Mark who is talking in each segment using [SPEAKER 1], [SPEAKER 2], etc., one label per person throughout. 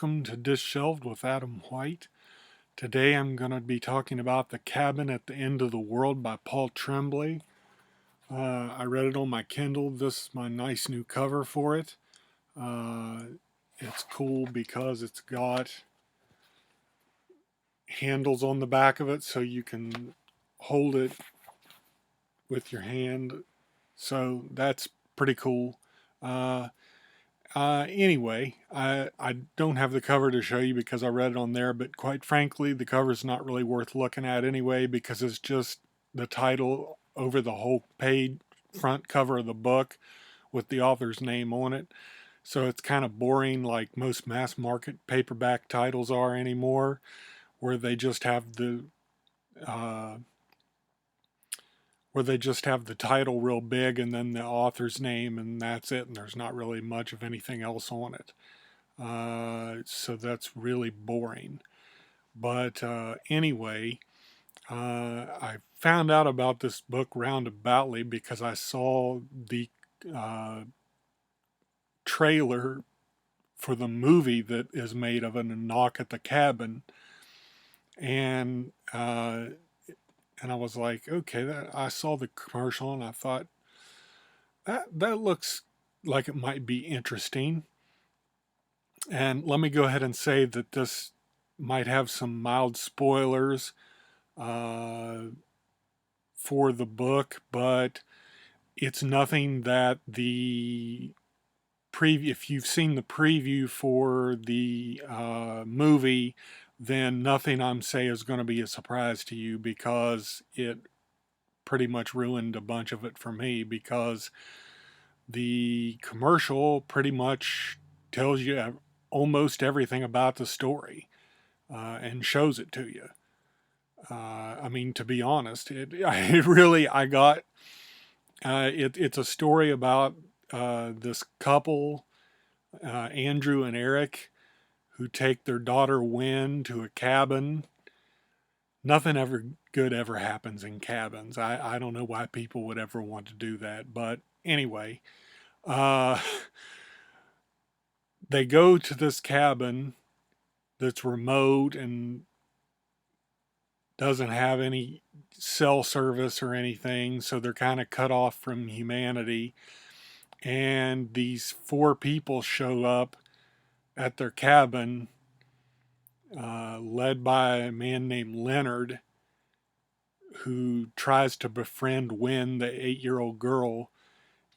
[SPEAKER 1] welcome to Dishelved with Adam White. Today I'm going to be talking about The Cabin at the End of the World by Paul Tremblay. I read it on my Kindle. This is my nice new cover for it. It's cool because it's got handles on the back of it so you can hold it with your hand. So that's pretty cool. Anyway, I don't have the cover to show you because I read it on there, but quite frankly, the cover's not really worth looking at anyway because it's just the title over the whole page, front cover of the book with the author's name on it. So it's kind of boring like most mass market paperback titles are anymore, where they just have the uh, title real big and then the author's name and that's it, and there's not really much of anything else on it. So that's really boring. But anyway, I found out about this book roundaboutly because I saw the uh, trailer for the movie that is made of it, A Knock at the Cabin, and I was like, okay, I saw the commercial and I thought that looks like it might be interesting. And let me go ahead and say that this might have some mild spoilers uh, for the book, but it's nothing that the preview, if you've seen the preview for the movie, then nothing I'm saying is going to be a surprise to you because it pretty much ruined a bunch of it for me because the commercial pretty much tells you almost everything about the story and shows it to you. I mean, to be honest, it really, I got, it's a story about this couple, Andrew and Eric, who take their daughter Wynn to a cabin. Nothing ever good ever happens in cabins. I don't know why people would ever want to do that. But anyway, uh, they go to this cabin that's remote and doesn't have any cell service or anything, so they're kind of cut off from humanity. And these four people show up at their cabin, led by a man named Leonard, who tries to befriend Wynn, the 8-year-old girl.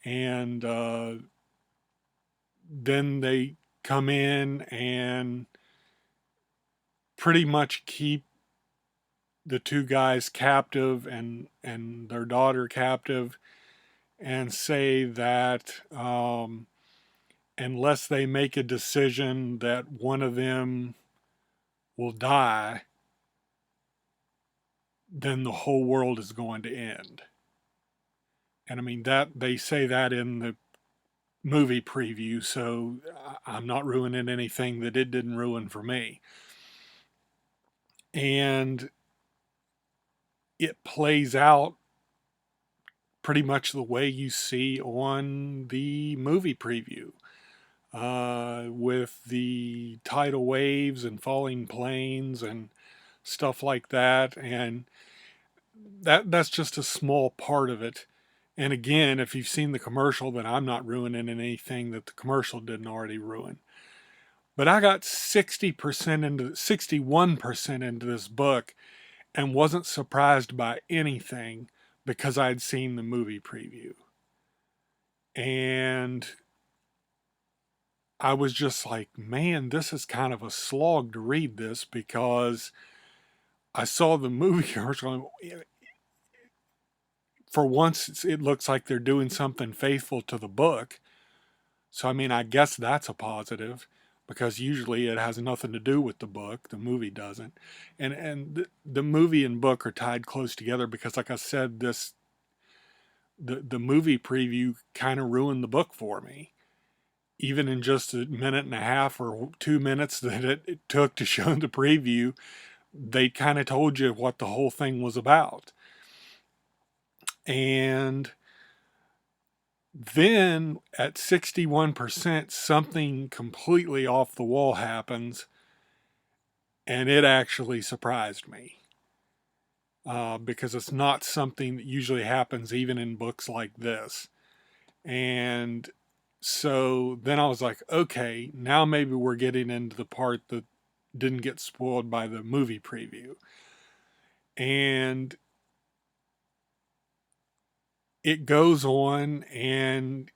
[SPEAKER 1] And then they come in and pretty much keep the two guys captive and their daughter captive, and say that unless they make a decision that one of them will die, then the whole world is going to end. And I mean, that they say that in the movie preview, so I'm not ruining anything that it didn't ruin for me. And it plays out pretty much the way you see on the movie preview, with the tidal waves and falling planes and stuff like that. And that's just a small part of it. And again, if you've seen the commercial, then I'm not ruining anything that the commercial didn't already ruin. But I got 61% into this book and wasn't surprised by anything because I'd seen the movie preview. And I was just like, man, this is kind of a slog to read this because I saw the movie commercial. For once, it looks like they're doing something faithful to the book. So, I mean, I guess that's a positive because usually it has nothing to do with the book. The movie doesn't. And the movie and book are tied close together because, like I said, the movie preview kind of ruined the book for me. Even in just a minute and a half or 2 minutes that it took to show the preview, they kind of told you what the whole thing was about. And Then at 61%, something completely off the wall happens, and it actually surprised me because it's not something that usually happens even in books like this. And so then I was like, okay, now maybe we're getting into the part that didn't get spoiled by the movie preview. And it goes on, and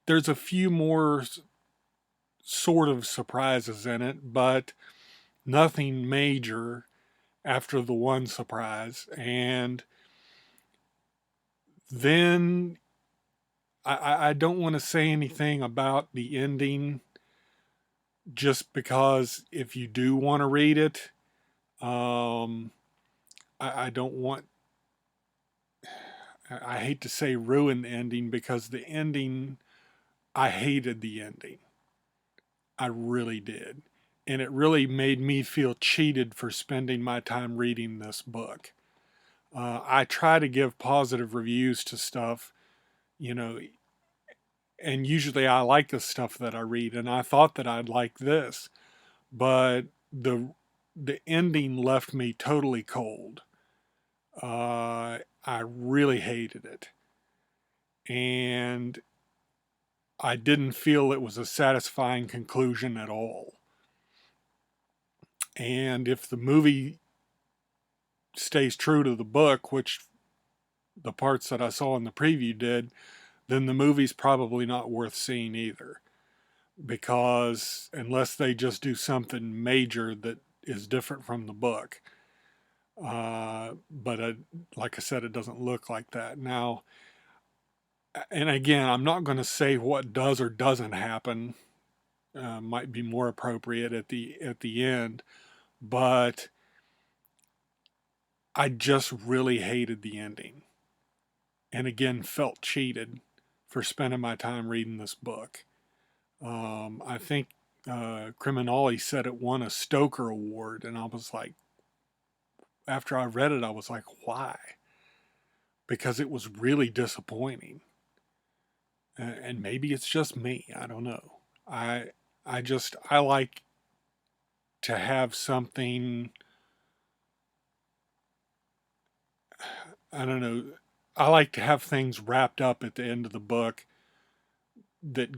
[SPEAKER 1] there's a few more sort of surprises in it, but nothing major after the one surprise. And then I don't want to say anything about the ending just because if you do want to read it, um, I don't want, I hate to say ruin the ending because the ending, I hated the ending. I really did. And it really made me feel cheated for spending my time reading this book. I try to give positive reviews to stuff, you know, and usually I like the stuff that I read, and I thought that I'd like this, but the ending left me totally cold. I really hated it, and I didn't feel it was a satisfying conclusion at all. And if the movie stays true to the book, which the parts that I saw in the preview did, then the movie's probably not worth seeing either. Because unless they just do something major that is different from the book. But like I said, it doesn't look like that. Now, and again, I'm not going to say what does or doesn't happen. Might be more appropriate at the end, but I just really hated the ending, and again felt cheated for spending my time reading this book. I think Criminale said it won a Stoker Award, and I was like, after I read it, I was like, why? Because it was really disappointing. And maybe it's just me. I don't know. I I like to have something. I don't know. I like to have things wrapped up at the end of the book that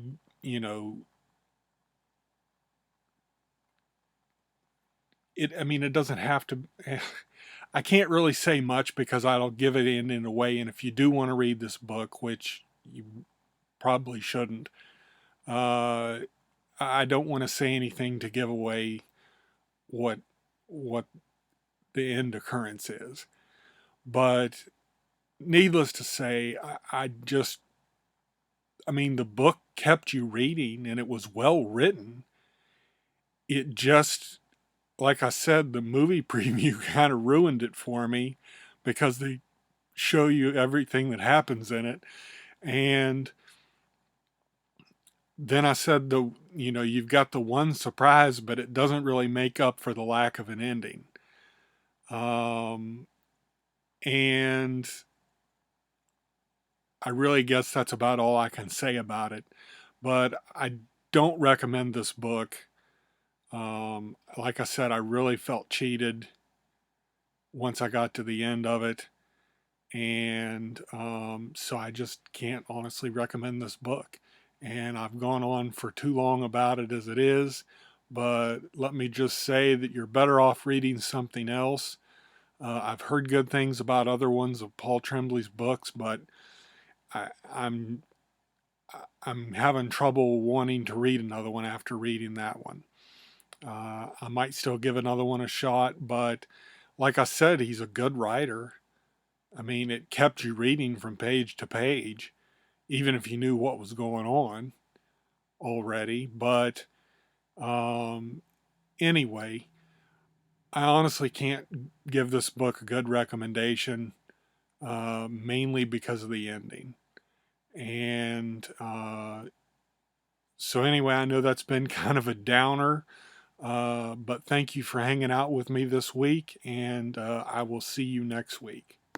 [SPEAKER 1] you know it. I mean, it doesn't have to. I can't really say much because I'll give it in a way. And if you do want to read this book, which you probably shouldn't, uh, I don't want to say anything to give away what what the end occurrence is. But needless to say, I just, I mean, the book kept you reading and it was well written. It just, like I said, the movie preview kind of ruined it for me because they show you everything that happens in it. And then I said, you've got the one surprise, but it doesn't really make up for the lack of an ending. Um, and I really guess that's about all I can say about it. But I don't recommend this book. Like I said, I really felt cheated once I got to the end of it. And so I just can't honestly recommend this book. And I've gone on for too long about it as it is. But let me just say that you're better off reading something else. I've heard good things about other ones of Paul Tremblay's books, but I, I'm I'm having trouble wanting to read another one after reading that one. I might still give another one a shot, but like I said, he's a good writer. I mean, it kept you reading from page to page, even if you knew what was going on already. But um, anyway, I honestly can't give this book a good recommendation, mainly because of the ending. And so, anyway, I know that's been kind of a downer. But thank you for hanging out with me this week, and I will see you next week.